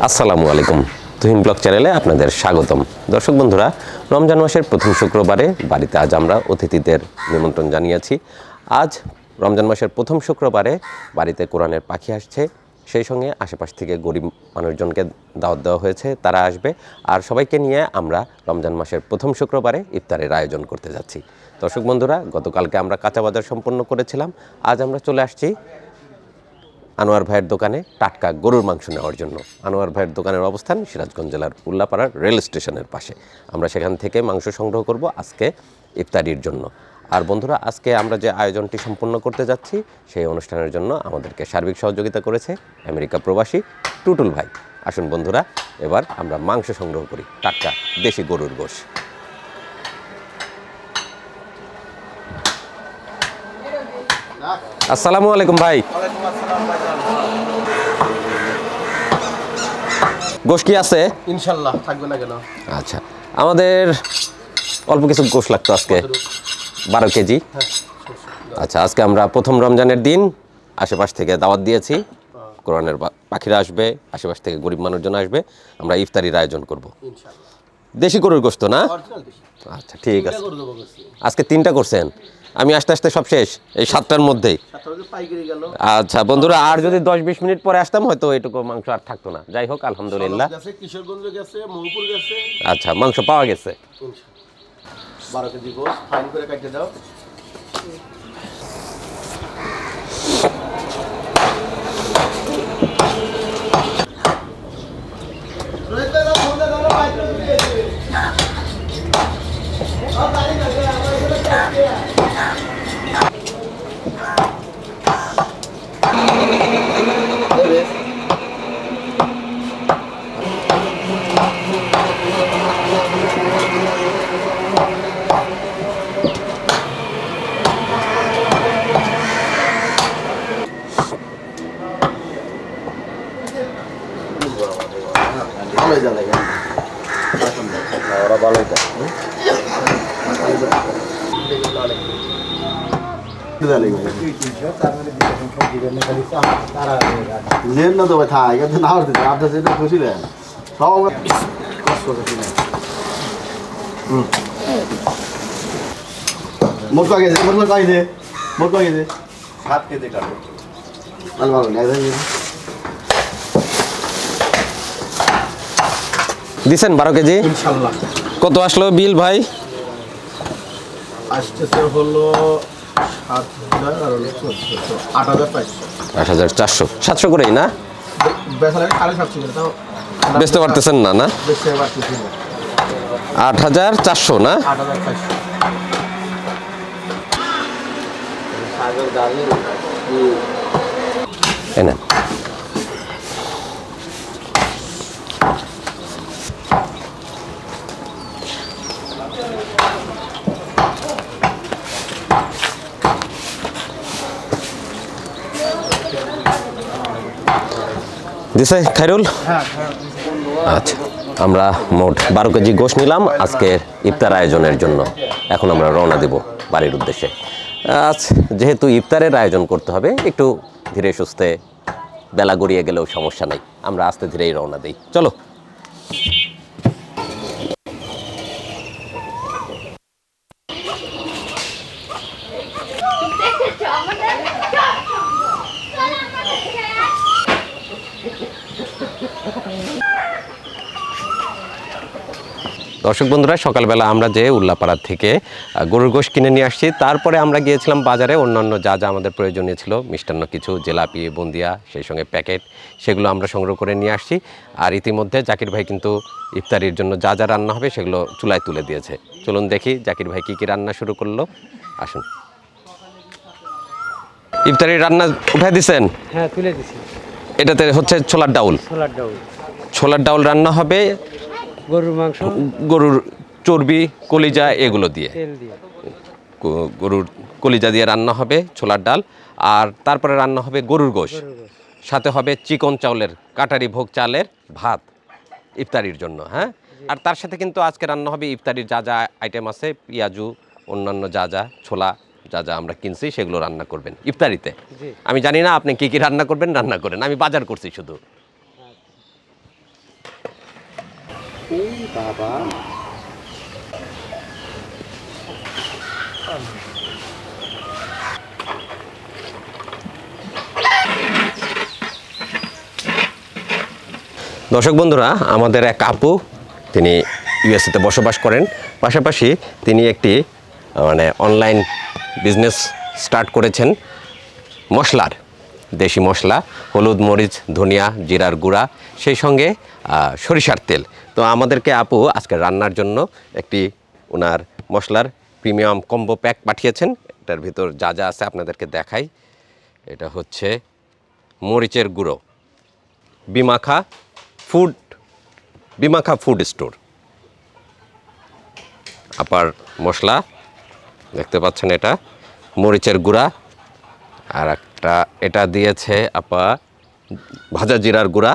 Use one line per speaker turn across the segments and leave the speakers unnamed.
আসসালামু আলাইকুম, তুহিন ব্লগ চ্যানেলে আপনাদের স্বাগতম। দর্শক বন্ধুরা, রমজান মাসের প্রথম শুক্রবারে বাড়িতে আজ আমরা অতিথিদের নিমন্ত্রণ জানিয়েছি। আজ রমজান মাসের প্রথম শুক্রবারে বাড়িতে কোরআনের পাখি আসছে, সেই সঙ্গে আশেপাশ থেকে গরিব মানুষজনকে দাওয়াত দেওয়া হয়েছে, তারা আসবে। আর সবাইকে নিয়ে আমরা রমজান মাসের প্রথম শুক্রবারে ইফতারের আয়োজন করতে যাচ্ছি। দর্শক বন্ধুরা, গতকালকে আমরা কাঁচা বাজার সম্পন্ন করেছিলাম। আজ আমরা চলে আসছি আনোয়ার ভাইয়ের দোকানে টাটকা গরুর মাংস নেওয়ার জন্য। আনোয়ার ভাইয়ের দোকানের অবস্থান সিরাজগঞ্জ জেলার উল্লাপাড়ার রেল স্টেশনের পাশে। আমরা সেখান থেকে মাংস সংগ্রহ করব আজকে ইফতারির জন্য। আর বন্ধুরা, আজকে আমরা যে আয়োজনটি সম্পন্ন করতে যাচ্ছি সেই অনুষ্ঠানের জন্য আমাদেরকে সার্বিক সহযোগিতা করেছে আমেরিকা প্রবাসী টুটুল ভাই। আসুন বন্ধুরা, এবার আমরা মাংস সংগ্রহ করি, টাটকা দেশি গরুর গোশ। আসসালামু আলাইকুম ভাই। গোশ কি আছে?
ইনশাআল্লাহ থাকবে না কেন।
আচ্ছা, আমাদের অল্প কিছু গোশ লাগতো আজকে, 12 কেজি। আচ্ছা, আজকে আমরা প্রথম রমজানের দিন আশেপাশ থেকে দাওয়াত দিয়েছি, কোরআনের পাখিরা আসবে, আশেপাশ থেকে গরিব মানুষজন আসবে, আমরা ইফতারির আয়োজন করব। দেশি গরুর গোশত না? আচ্ছা ঠিক আছে। আজকে 3টা করছেন, আমি আস্তে আস্তে সব শেষ এই 7টার মধ্যেই। আচ্ছা বন্ধুরা, আর যদি 10-20 মিনিট পরে আসতাম হয়তো এটুকু মাংস আর থাকতো না। যাই হোক, আলহামদুলিল্লাহ। আচ্ছা, মাংস পাওয়া গেছে।
12 কেজি গোশ ফাইন করে কাটতে দাও।
দিছেন 12 কেজি
ইনশাআল্লাহ।
কত আসলো বিল ভাই?
আসতেছে হলো 7,000 আর 8,500।
8,400, 700 করেই না?
বেচা লাগে 750 তাও
বেচতে পারতেছেন না? না,
বেচতে পারতেছি না।
8,400 না?
8,500।
এনে দিছে খাইরুল? আচ্ছা, আমরা মোট 12 কেজি গোশ নিলাম আজকের ইফতার আয়োজনের জন্য। এখন আমরা রওনা দেব বাড়ির উদ্দেশ্যে। আজ যেহেতু ইফতারের আয়োজন করতে হবে, একটু ধীরে সুস্থে, বেলা গড়িয়ে গেলেও সমস্যা নাই, আমরা আস্তে ধীরেই রওনা দিই। চলো। দর্শক বন্ধুরা, সকালবেলা আমরা যে উল্লাপাড়া থেকে গরুর গোশ কিনে নিয়ে আসছি, তারপরে আমরা গিয়েছিলাম বাজারে অন্যান্য যা যা আমাদের প্রয়োজনীয় ছিল, মিষ্টান্ন কিছু, জিলাপি, বুন্দিয়া, সেই সঙ্গে প্যাকেট, সেগুলো আমরা সংগ্রহ করে নিয়ে আসছি। আর ইতিমধ্যে জাকির ভাই কিন্তু ইফতারির জন্য যা যা রান্না হবে সেগুলো চুলায় তুলে দিয়েছে। চলুন দেখি জাকির ভাই কী কী রান্না শুরু করলো। আসুন। ইফতারির রান্না উঠাই দিছেন?
হ্যাঁ, তুলে দিছি।
এটাতে হচ্ছে ছোলার ডাউল। ছোলার ডাউল রান্না হবে
গরুর মাংস,
গরুর চর্বি, কলিজা এগুলো দিয়ে,
তেল দিয়ে,
গরুর কলিজা দিয়ে রান্না হবে ছোলার ডাল। আর তারপরে রান্না হবে গরুর গোশ, সাথে হবে চিকন চাউলের কাটারি ভোগ চালের ভাত ইফতারির জন্য। হ্যাঁ, আর তার সাথে কিন্তু আজকে রান্না হবে ইফতারির যা যা আইটেম আছে, পেঁয়াজু, অন্যান্য যা যা ছোলা যা যা আমরা কিনছি সেগুলো রান্না করবেন ইফতারিতে। আমি জানি না আপনি কি কি রান্না করবেন, রান্না করেন, আমি বাজার করছি শুধু।
এই বাবা
দর্শক বন্ধুরা, আমাদের এক আপু, তিনি ইউএসএতে বসবাস করেন, পাশাপাশি তিনি একটি অনলাইন বিজনেস স্টার্ট করেছেন মশলার, দেশি মশলা, হলুদ, মরিচ, ধনিয়া, জিরার গুঁড়া, সেই সঙ্গে সরিষার তেল। তো আমাদেরকে আপু আজকে রান্নার জন্য একটি ওনার মশলার প্রিমিয়াম কম্বো প্যাক পাঠিয়েছেন। এটার ভিতর যা যা আছে আপনাদেরকে দেখাই। এটা হচ্ছে মরিচের গুঁড়ো, বিমাখা ফুড স্টোর, আপার মশলা দেখতে পাচ্ছেন, এটা মরিচের গুঁড়া, আর একটা এটা দিয়েছে আপা ভাজা জিরার গুঁড়া,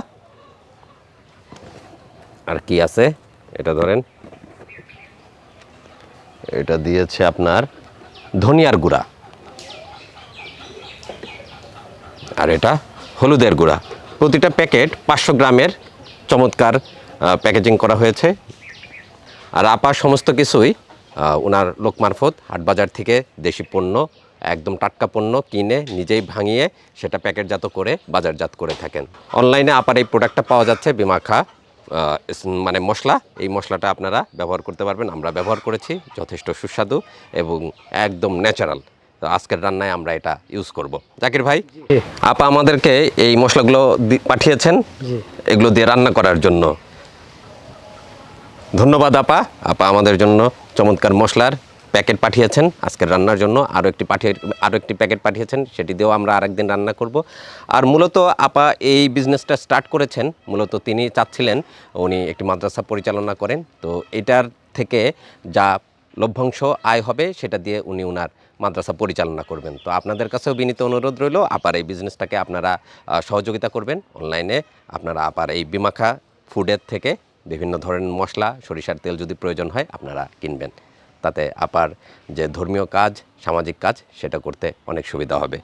আর কি আছে এটা ধরেন, এটা দিয়েছে আপনার ধনিয়ার গুঁড়া, আর এটা হলুদের গুঁড়া। প্রতিটা প্যাকেট 500 গ্রামের চমৎকার প্যাকেজিং করা হয়েছে। আর আপা সমস্ত কিছুই ওনার লোক মারফত হাটবাজার থেকে দেশি পণ্য, একদম টাটকা পণ্য কিনে নিজেই ভাঙিয়ে সেটা প্যাকেটজাত করে বাজারজাত করে থাকেন। অনলাইনে আপার এই প্রোডাক্টটা পাওয়া যাচ্ছে, বিমাখা মশলা। এই মশলাটা আপনারা ব্যবহার করতে পারবেন। আমরা ব্যবহার করেছি, যথেষ্ট সুস্বাদু এবং একদম ন্যাচারাল। তো আজকের রান্নায় আমরা এটা ইউজ করব। জাকির ভাই, আপা আমাদেরকে এই মশলাগুলো পাঠিয়েছেন এগুলো দিয়ে রান্না করার জন্য। ধন্যবাদ আপা। আপা আমাদের জন্য চমৎকার মশলার প্যাকেট পাঠিয়েছেন আজকের রান্নার জন্য। আরও একটি প্যাকেট পাঠিয়েছেন, সেটি দিয়েও আমরা আরেকদিন রান্না করব। আর মূলত আপা এই বিজনেসটা স্টার্ট করেছেন, মূলত তিনি চাচ্ছিলেন, উনি একটি মাদ্রাসা পরিচালনা করেন, তো এটার থেকে যা লভ্যাংশ আয় হবে সেটা দিয়ে উনি ওনার মাদ্রাসা পরিচালনা করবেন। তো আপনাদের কাছেও বিনীত অনুরোধ রইল, আপার এই বিজনেসটাকে আপনারা সহযোগিতা করবেন। অনলাইনে আপনারা আপার এই বিমাখা ফুডের থেকে বিভিন্ন ধরনের মশলা, সরিষার তেল যদি প্রয়োজন হয় আপনারা কিনবেন। তাতে আপার যে ধর্মীয় কাজ, সামাজিক কাজ, সেটা করতে অনেক সুবিধা হবে।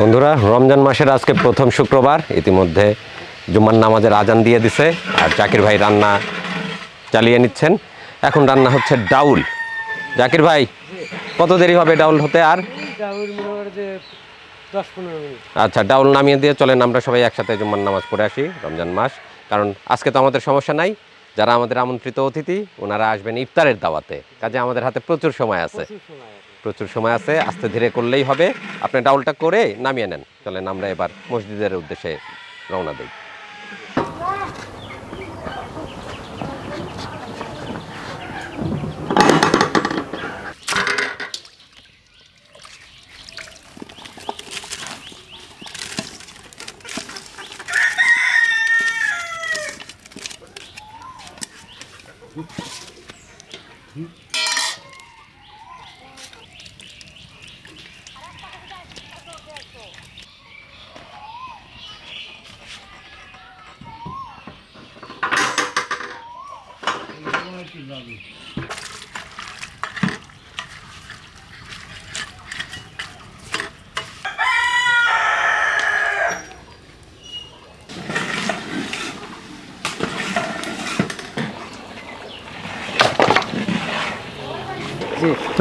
বন্ধুরা, রমজান মাসের আজকে প্রথম শুক্রবার, ইতিমধ্যে জুম্মার নামাজের আজান দিয়ে দিছে, আর জাকির ভাই রান্না চালিয়ে নিচ্ছেন। এখন রান্না হচ্ছে ডাউল। জাকির ভাই, কত দেরি হবে ডাউল হতে? আর
10-15 মিনিট।
আচ্ছা, ডাউল নামিয়ে দিয়ে চলেন আমরা সবাই একসাথে জুম্মার নামাজ পড়ে আসি। রমজান মাস, কারণ আজকে তো আমাদের সমস্যা নাই, যারা আমাদের আমন্ত্রিত অতিথি ওনারা আসবেন ইফতারের দাওয়াতে, কাজে আমাদের হাতে প্রচুর সময় আছে। আস্তে ধীরে করলেই হবে। আপনি ডাউলটা করে নামিয়ে নেন। চলেন আমরা এবার মসজিদের উদ্দেশ্যে রওনা দিই।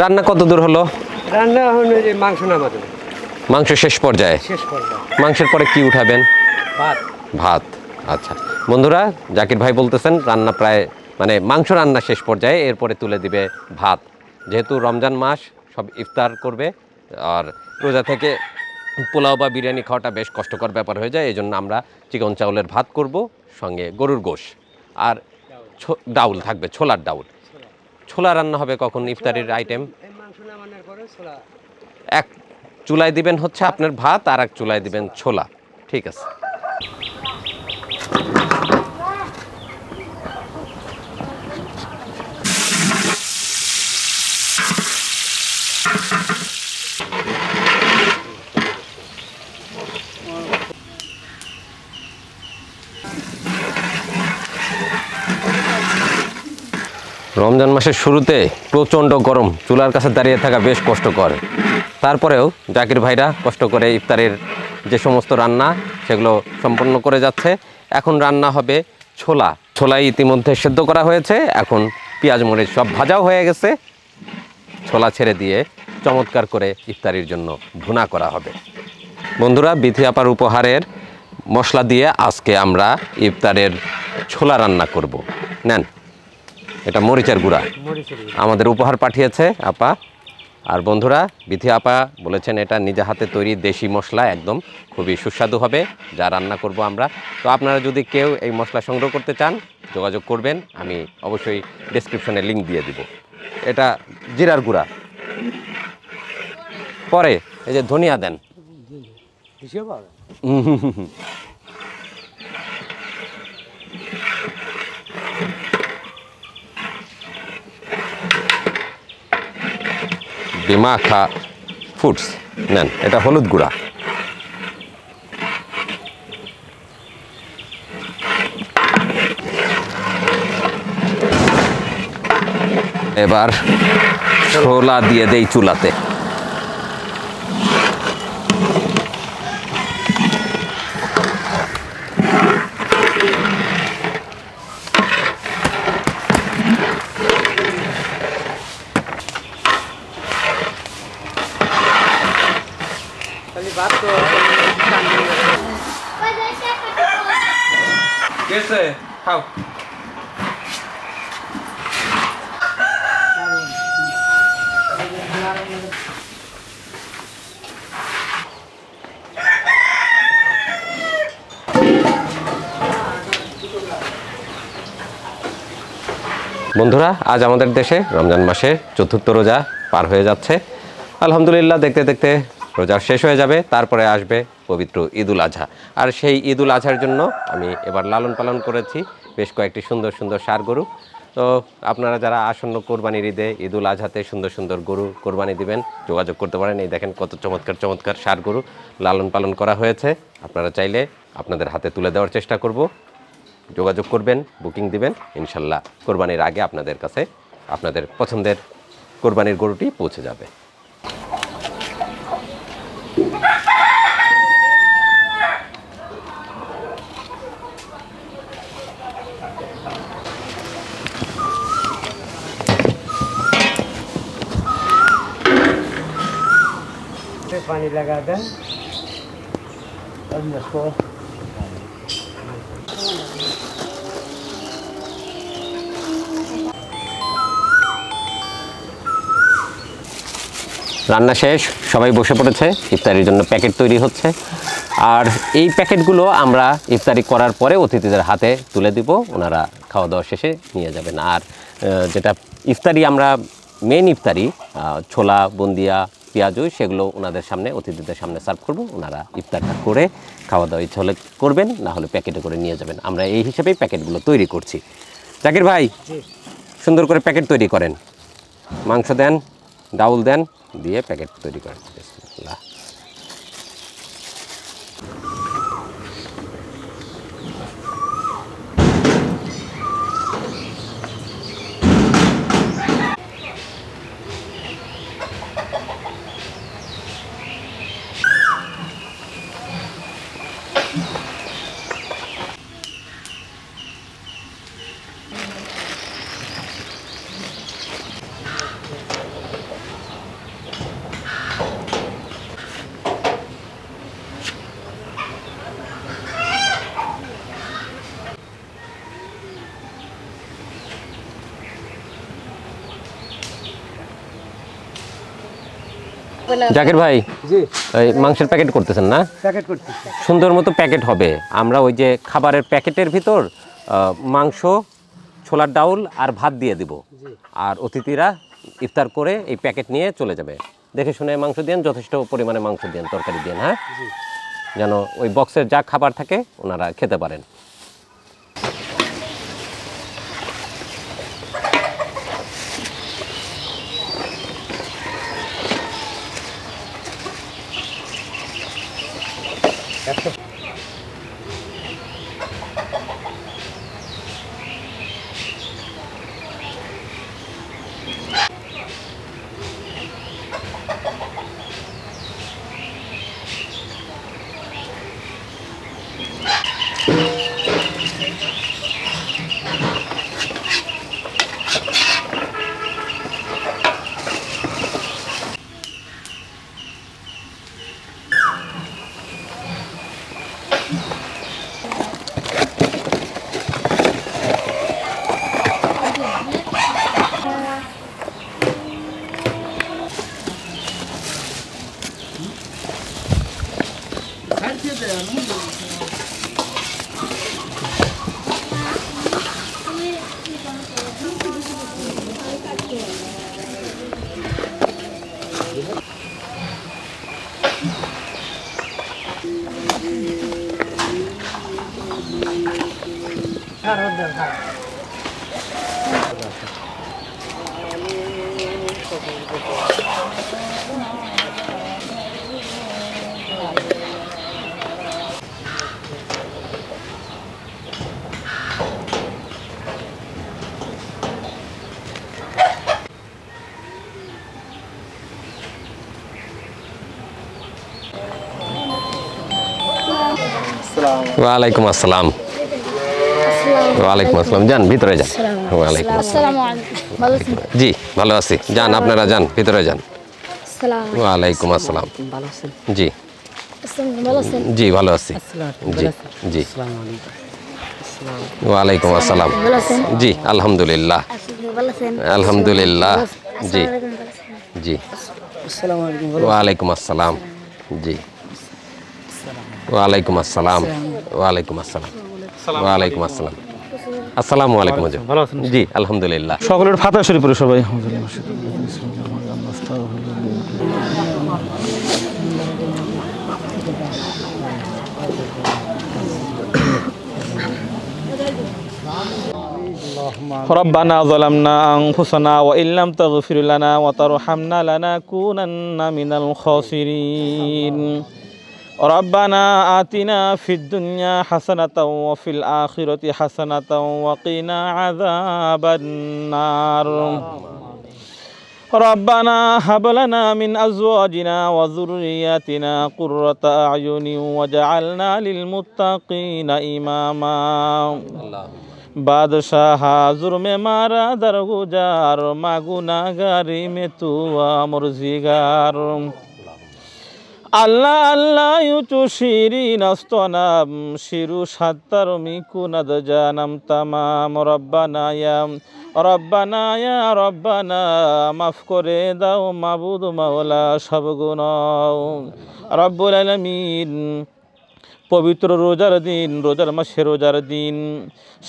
রান্না কত দূর হলো?
রান্না এখন ওই যে মাংস নামাতে হবে।
মাংস শেষ পর্যায়ে। মাংসের পরে কি উঠাবেন? ভাত। আচ্ছা বন্ধুরা, জাকির ভাই বলতেছেন রান্না প্রায় মাংস রান্না শেষ পর্যায়ে, এরপরে তুলে দিবে ভাত। যেহেতু রমজান মাস, সব ইফতার করবে, আর রোজা থেকে পোলাও বা বিরিয়ানি খাওয়াটা বেশ কষ্টকর ব্যাপার হয়ে যায়। এই জন্য আমরা চিকন চাউলের ভাত করব, সঙ্গে গরুর গোশ, আর ডাউল থাকবে, ছোলার ডাউল। ছোলা রান্না হবে কখন? ইফতারের আইটেম। এক চুলায় দিবেন হচ্ছে আপনার ভাত, আর এক চুলায় দিবেন ছোলা। ঠিক আছে। রমজান মাসের শুরুতে প্রচণ্ড গরম, চুলার কাছে দাঁড়িয়ে থাকা বেশ কষ্টকর। তারপরেও জাকির ভাইরা কষ্ট করে ইফতারের যে সমস্ত রান্না সেগুলো সম্পন্ন করে যাচ্ছে। এখন রান্না হবে ছোলা। ছোলা ইতিমধ্যে সেদ্ধ করা হয়েছে, এখন পেঁয়াজ মরিচ সব ভাজাও হয়ে গেছে। ছোলা ছেড়ে দিয়ে চমৎকার করে ইফতারির জন্য ভুনা করা হবে। বন্ধুরা, বিথি আপার উপহারের মশলা দিয়ে আজকে আমরা ইফতারের ছোলা রান্না করব। নেন, এটা মরিচের গুঁড়া আমাদের উপহার পাঠিয়েছে আপা। আর বন্ধুরা, বিথি আপা বলেছেন এটা নিজে হাতে তৈরি দেশি মশলা, একদম খুবই সুস্বাদু হবে যা রান্না করব আমরা। তো আপনারা যদি কেউ এই মশলা সংগ্রহ করতে চান যোগাযোগ করবেন, আমি অবশ্যই ডেসক্রিপশনে লিঙ্ক দিয়ে দিব। এটা জিরার গুঁড়া, পরে এই যে ধনিয়া দেন। বিমাখা ফুডস নেন, এটা হলুদ গুঁড়া। এবার ছোলা দিয়ে দেই চুলাতে। খাও। বন্ধুরা, আজ আমাদের দেশে রমজান মাসের চতুর্থ রোজা পার হয়ে যাচ্ছে। আলহামদুলিল্লাহ, দেখতে দেখতে রোজা শেষ হয়ে যাবে, তারপরে আসবে পবিত্র ঈদুল আজহা। আর সেই ঈদুল আজহার জন্য আমি এবার লালন পালন করেছি বেশ কয়েকটি সুন্দর সুন্দর ষাঁড় গরু। তো আপনারা যারা আসন্ন কোরবানির ঈদে ঈদুল আজহাতে সুন্দর সুন্দর গরু কোরবানি দিবেন যোগাযোগ করতে পারেন। এই দেখেন কত চমৎকার চমৎকার ষাঁড় গরু লালন পালন করা হয়েছে। আপনারা চাইলে আপনাদের হাতে তুলে দেওয়ার চেষ্টা করব। যোগাযোগ করবেন, বুকিং দিবেন, ইনশাল্লাহ কোরবানির আগে আপনাদের কাছে আপনাদের পছন্দের কোরবানির গরুটি পৌঁছে যাবে।
पानी लगा दें और इसको
রান্না শেষ, সবাই বসে পড়েছে, ইফতারির জন্য প্যাকেট তৈরি হচ্ছে। আর এই প্যাকেটগুলো আমরা ইফতারি করার পরে অতিথিদের হাতে তুলে দিব, ওনারা খাওয়া দাওয়া শেষে নিয়ে যাবেন। আর যেটা ইফতারি আমরা মেন ইফতারি ছোলা বুন্দিয়া পেঁয়াজু সেগুলো ওনাদের সামনে অতিথিদের সামনে সার্ভ করব। ওনারা ইফতারটা করে খাওয়া দাওয়া ইচ্ছা হলে করবেন, না হলে প্যাকেটে করে নিয়ে যাবেন। আমরা এই হিসেবেই প্যাকেটগুলো তৈরি করছি। জাকির ভাই, সুন্দর করে প্যাকেট তৈরি করেন, মাংস দেন, ডাউল দেন, দিয়ে প্যাকেট তৈরি করেন। বিসমিল্লাহ। জাকির ভাই,
জি
এই মাংসের প্যাকেট করতেছেন না?
প্যাকেট করতেছি।
সুন্দর মতো প্যাকেট হবে। আমরা ওই যে খাবারের প্যাকেটের ভিতর মাংস, ছোলার ডাউল আর ভাত দিয়ে দিব। আর অতিথিরা ইফতার করে এই প্যাকেট নিয়ে চলে যাবে। দেখে শুনে মাংস দেন, যথেষ্ট পরিমাণে মাংস দেন, তরকারি দেন, হ্যাঁ, যেন ওই বক্সের যা খাবার থাকে ওনারা খেতে পারেন। ওয়ালাইকুম আসসালাম। ওয়ালাইকুম আসসালাম, যান ভিতরে যান। ওয়ালাইকুম আসসালাম। জি ভালো আছি, যান আপনারা যান ভিতরে যান। ওয়ালাইকুম আসসালাম। জি জি ভালো আছি। জি জি ওয়ালাইকুম আসসালাম। জি আলহামদুলিল্লাহ আলহামদুলিল্লাহ। জি জি ওয়ালাইকুম আসসালাম। জি ওয়ালাইকুম আসসালাম। ওয়ালাইকুম আসসালাম। ওয়ালাইকুম আসসালাম। আসসালামু আলাইকুম। জি আলহামদুলিল্লাহ।
সকলের ফাতিহা শরীফ পড়ে সবাই। ربنا ظلمنا أنفسنا وإن لم تغفر لنا وترحمنا لنكونن من الخاسرين ربنا آتنا في الدنيا حسنة وفي الآخرة حسنة وقنا عذاب النار ربنا هب لنا من أزواجنا وذرياتنا قرة أعين وجعلنا للمتقين إماما बादशाह हाजुर में मारा दरगुजार मागुनागारी में तू मुर्जिगार আল্লাহ আল্লাহ ইউচু শিরিন আস্তনাম শিরু সাত্তার মিকুনাদ জানাম তামাম রব্বানা ইয়া রব্বানা মাফ করে দাও মাবুদ মাওলা সব গুনাহ রব্বুল আলামিন। পবিত্র রোজার দিন, রোজার মাসে রোজার দিন,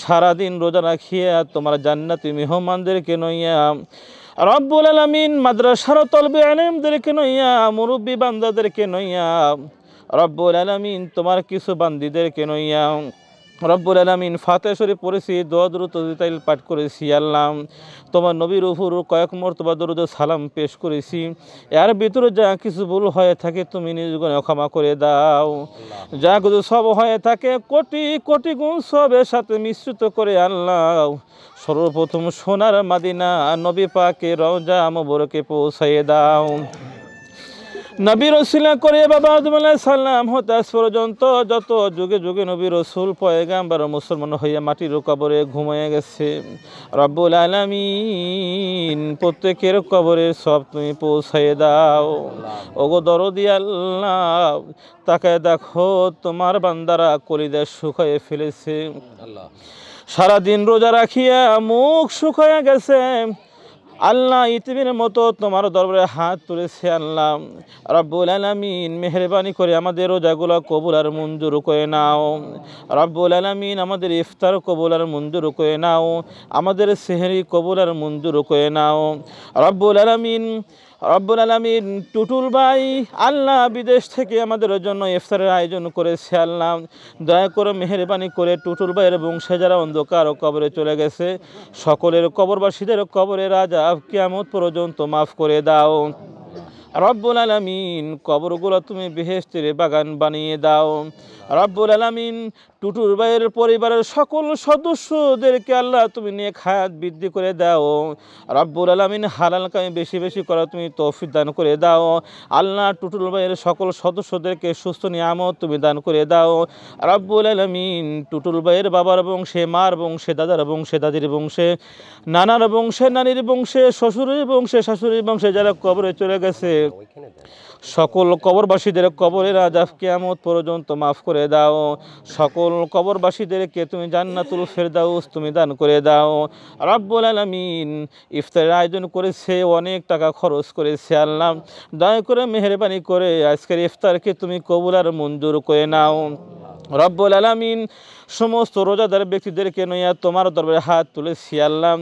সারাদিন রোজা রাখিয়া তোমার জান্নাতি মেহমানদেরকে নইয়া রব্বুল আলামিন মাদ্রাসার তলবে আলেমদেরকে নইয়া মুরব্বী বান্দাদেরকে নইয়া রব্বুল আলামিন তোমার কিছু বান্দীদেরকে নইয়া রব্বুল আলামিন ফাতিহা শরীফ পড়েছি, দোয়া দুরূদ তাইল পাঠ করেছি। আল্লাহ তোমার নবীর উপর কয়েক মর্তবা দরুদ সালাম পেশ করেছি। এর ভিতরে যা কিছু ভুল হয়ে থাকে তুমি নিজ গুণে ক্ষমা করে দাও। যা কিছু সব হয়ে থাকে কোটি কোটি গুণ সবের সাথে মিশ্রিত করে আল্লাহ সর্বপ্রথম সোনার মাদিনা নবী পাকে রওজা মুবারকে পৌঁছাইয়ে দাও। নবী রসুল করে বাবা আদম আলাইহিস সালাম হতে আজ পর্যন্ত যত যুগে যুগে নবী রসুল পয়গাম্বর মুসলমান হইয়া মাটির কবরে ঘুমিয়ে গেছে, রব্বুল আলামিন প্রত্যেকের কবরে সব তুমি পৌঁছাইয়ে দাও। ওগো দরদি আল্লাহ, তাকায় দেখো তোমার বান্দারা কলিজা শুকায়ে ফেলেছে, সারাদিন রোজা রাখিয়া মুখ শুকায়া গেছে। আল্লাহ ইতিমের মতো তোমার দরবারে হাত তুলেছে। আল্লাহ রব্বুল আলামিন মেহেরবানি করে আমাদের রোজাগুলো কবুল আর মঞ্জুর করে নাও। রব্বুল আলামিন আমাদের ইফতার কবুল আর মঞ্জুর করে নাও, আমাদের সেহরি কবুল আর মঞ্জুর করে নাও। রব্বুল আলামিন টুটুল ভাই আল্লাহ বিদেশ থেকে আমাদের জন্য ইফতারের আয়োজন করেছে। আল্লাহ দয়া করে মেহেরবানি করে টুটুল ভাইয়ের বংশে যারা অন্ধকার কবরে চলে গেছে সকলের কবরবাসীদের কবরের আযাব কিয়ামত পর্যন্ত মাফ করে দাও। রব্বুল আলামিন কবরগুলো তুমি বেহেশতের বাগান বানিয়ে দাও। রব্বুল আলামিন টুটুল ভাইয়ের পরিবারের সকল সদস্যদেরকে আল্লাহ তুমি নেক হায়াত বৃদ্ধি করে দাও। রব্বুল আলামিন হালাল কামে বেশি বেশি করা তুমি তৌফিক দান করে দাও। আল্লাহ টুটুল ভাইয়ের সকল সদস্যদেরকে সুস্থ নিয়ামত তুমি দান করে দাও। রব্বুল আলামিন টুটুল ভাইয়ের বাবার বংশে, মার বংশে, দাদার বংশে, দাদির বংশে, নানার বংশে, নানির বংশে, শ্বশুরের বংশে, শাশুড়ির বংশে যারা কবরে চলে গেছে সকল কবরবাসীদের কবরের আযাব কিয়ামত পর্যন্ত মাফ করে দাও। সকল কবরবাসীদেরকে তুমি জান্নাতুল ফেরদাউস তুমি দান করে দাও। রব্বুল আলামিন ইফতারের আয়োজন করেছে, অনেক টাকা খরচ করেছে আল্লাহ, দয়া করে মেহেরবানি করে আজকের ইফতারকে তুমি কবুল আর মঞ্জুর করে নাও। রব্বুল আলামিন সমস্ত রোজাদার ব্যক্তিদেরকে নইয়া তোমার দরবারে হাত তুলেছি আল্লাহ,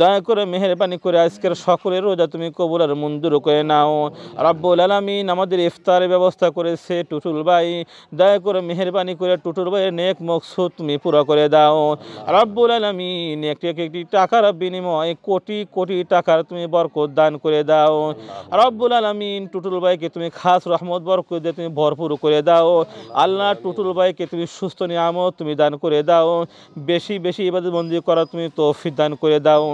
দয়া করে মেহেরবানি করে আজকের সকলের রোজা তুমি কবুল আর মঞ্জুর করে নাও। রব্বুল আলামিন আমাদের ইফতারের ব্যবস্থা করেছে টুটুল ভাই, দয়া করে মেহেরবানি করে টুটুল ভাইয়ের নেক মকসুদ তুমি পুরো করে দাও। রব্বুল আলামিন একটি একটি টাকার বিনিময়ে কোটি কোটি টাকার তুমি বরকত দান করে দাও। রব্বুল আলামিন টুটুল ভাইকে তুমি খাস রহমত বরকত দিয়ে তুমি ভরপুর করে দাও আল্লাহ। টুটুল ভাইকে তুমি সুস্থ নিয়ামত তুমি দান করে দাও, বেশি বেশি ইবাদতবন্দি করা তুমি তৌফিক দান করে দাও।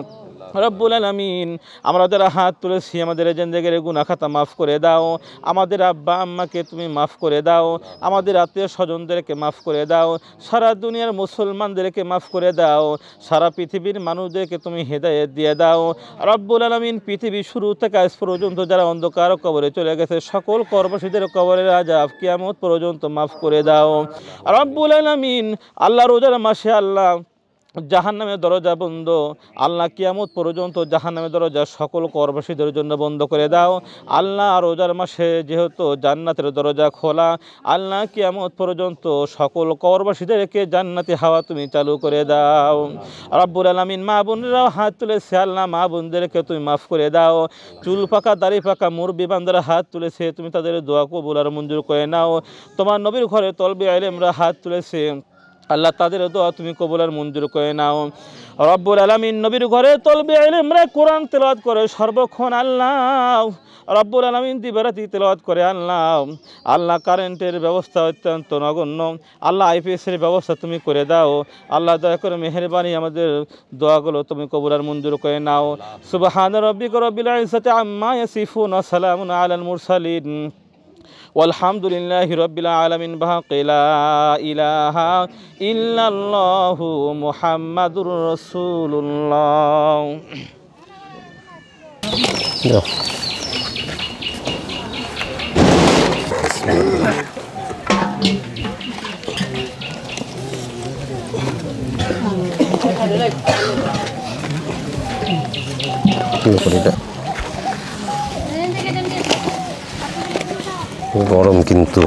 রব্বুল আলামিন আমরা যারা হাত তুলেছি আমাদের জিন্দেগির গুনাহ খাতা মাফ করে দাও, আমাদের আব্বা আম্মাকে তুমি মাফ করে দাও, আমাদের আত্মীয় স্বজনদেরকে মাফ করে দাও, সারা দুনিয়ার মুসলমানদেরকে মাফ করে দাও, সারা পৃথিবীর মানুষদেরকে তুমি হেদায়েত দিয়ে দাও। রব্বুল আলামিন পৃথিবী শুরু থেকে আজ পর্যন্ত যারা অন্ধকার কবরে চলে গেছে সকল কবরবাসীদের কবরের আযাব কিয়ামত পর্যন্ত মাফ করে দাও। রব্বুল আলামিন আল্লাহ রোজার মাসে আল্লাহ জাহান্নামের দরজা বন্ধ আল্লাহ, কিয়ামত পর্যন্ত জাহান্নামের দরজা সকল কবরবাসীদের জন্য বন্ধ করে দাও আল্লাহ। রোজার মাসে যেহেতু জান্নাতের দরজা খোলা আল্লাহ, কিয়ামত পর্যন্ত সকল কবরবাসীদেরকে জান্নাতি হাওয়া তুমি চালু করে দাও। রব্বুল আলামিন মা বোনেরাও হাত তুলেছে আল্লাহ, মা বোনদেরকে তুমি মাফ করে দাও। চুল পাকা দাড়ি পাকা মুরব্বি বান্দারা হাত তুলেছে, তুমি তাদের দোয়া কবুল আর মঞ্জুর করে নাও। তোমার নবীর ঘরে তলবে আলেমরা হাত তুলেছে আল্লাহ, তাদের দোয়া তুমি কবুল আর মঞ্জুর করে নাও। রব্বুল আলামিন নবীর ঘরে তলবে ইলমরা কোরআন তেলাওয়াত করে সর্বক্ষণ আল্লাহ, রব্বুল আলামিন দিবারাতি তেলাওয়াত করে আল্লাহ। আল্লাহ কারেন্টের ব্যবস্থা অত্যন্ত নগণ্য আল্লাহ, আইপিএসের ব্যবস্থা তুমি করে দাও আল্লাহ, দয়া করে মেহেরবানি আমাদের দোয়াগুলো তুমি কবুল আর মঞ্জুর করে নাও। সুবহান রাব্বিকা রব্বিল ইজ্জাতি আম্মা ইয়াসিফুন ওয়া সালামুন আলাল মুরসালিন ওয়ালহামদুলিল্লাহি রাব্বিল আলামিন। বাকি লা ইলাহা ইল্লাল্লাহু মুহাম্মাদুর রাসূলুল্লাহ।
গরম কিন্তু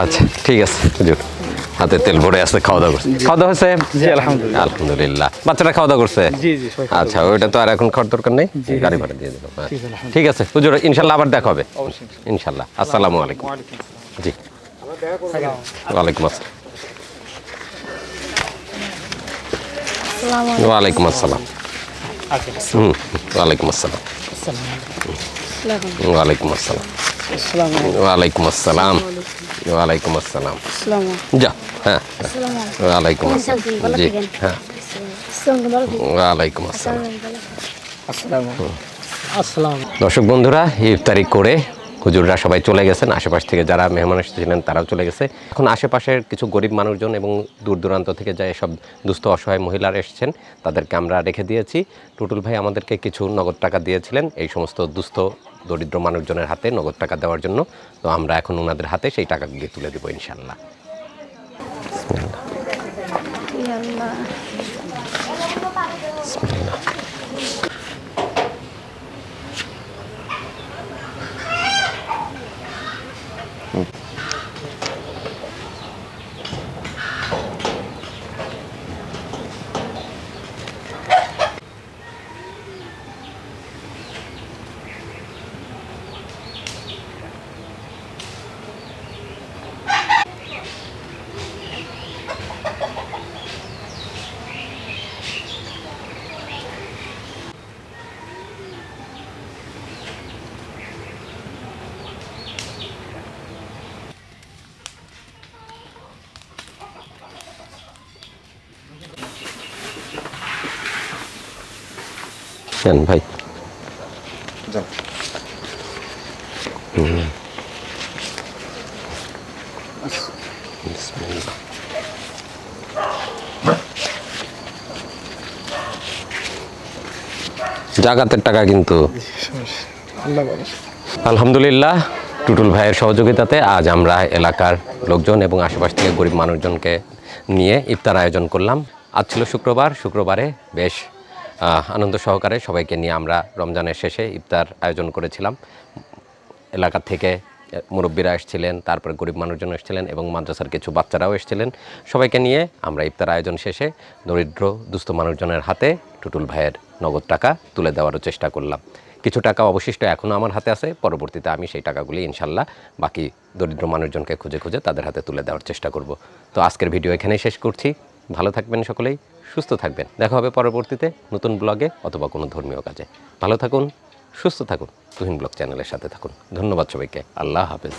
আচ্ছা ঠিক আছে হুজুর, হাতে তেল ভরে আছে, খাওয়া দাওয়া করছে? খাওয়া দাওয়া হয়েছে?
জি আলহামদুলিল্লাহ।
আলহামদুলিল্লাহ। বাচ্চারা খাওয়া দাওয়া করছে?
জি জি।
আচ্ছা, ওইটা তো আর এখন খাওয়ার দরকার নেই, গাড়ি ভাড়া দিয়ে দেবো। ঠিক আছে হুজুর, ইনশাল্লাহ আবার দেখা হবে ইনশাল্লাহ। আসসালামু আলাইকুম। জি ওয়ালাইকুম আসসালাম। ওয়ালাইকুম আসসালাম। ওয়ালাইকুম আসসালাম। ওয়ালাইকুম আসসালাম। ওয়ালাইকুম আসসালাম। ওয়ালাইকুম আসসালাম। যা হ্যাঁ, ওয়ালাইকুম আসসালাম। জি হ্যাঁ, ওয়ালাইকুম আসসালাম। দর্শক বন্ধুরা, ইফতারি করে হুজুররা সবাই চলে গেছেন, আশেপাশ থেকে যারা মেহমান এসেছিলেন তারাও চলে গেছে। এখন আশেপাশের কিছু গরিব মানুষজন এবং দূর দূরান্ত থেকে যে সব দুস্থ অসহায় মহিলারা এসেছেন তাদেরকে আমরা রেখে দিয়েছি। টুটুল ভাই আমাদেরকে কিছু নগদ টাকা দিয়েছিলেন এই সমস্ত দুস্থ দরিদ্র মানুষজনের হাতে নগদ টাকা দেওয়ার জন্য। তো আমরা এখন ওনাদের হাতে সেই টাকাগুলি তুলে দেবো ইনশাল্লাহ। নেন ভাই।
যান।
বিসমিল্লাহ। জাকাতের টাকা কিন্তু আলহামদুলিল্লাহ টুটুল ভাইয়ের সহযোগিতাতে আজ আমরা এলাকার লোকজন এবং আশেপাশ থেকে গরিব মানুষজনকে নিয়ে ইফতার আয়োজন করলাম। আজ ছিল শুক্রবার, শুক্রবারে বেশ আনন্দ সহকারে সবাইকে নিয়ে আমরা রমজানের শেষে ইফতার আয়োজন করেছিলাম। এলাকা থেকে মুরব্বীরা এসেছিলেন, তারপরে গরিব মানুষজন এসেছিলেন এবং মাদ্রাসার কিছু বাচ্চারাও এসেছিলেন। সবাইকে নিয়ে আমরা ইফতার আয়োজন শেষে দরিদ্র দুস্থ মানুষজনের হাতে টুটুল ভাইয়ের নগদ টাকা তুলে দেওয়ারও চেষ্টা করলাম। কিছু টাকা অবশিষ্ট এখনও আমার হাতে আছে, পরবর্তীতে আমি সেই টাকাগুলি ইনশাল্লাহ বাকি দরিদ্র মানুষজনকে খুঁজে খুঁজে তাদের হাতে তুলে দেওয়ার চেষ্টা করব। তো আজকের ভিডিও এখানেই শেষ করছি। ভালো থাকবেন সকলেই, সুস্থ থাকবেন। দেখা হবে পরবর্তীতে নতুন ব্লগে অথবা কোনো ধর্মীয় কাজে। ভালো থাকুন, সুস্থ থাকুন, তুহিন ব্লগ চ্যানেলের সাথে থাকুন। ধন্যবাদ সবাইকে। আল্লাহ হাফেজ।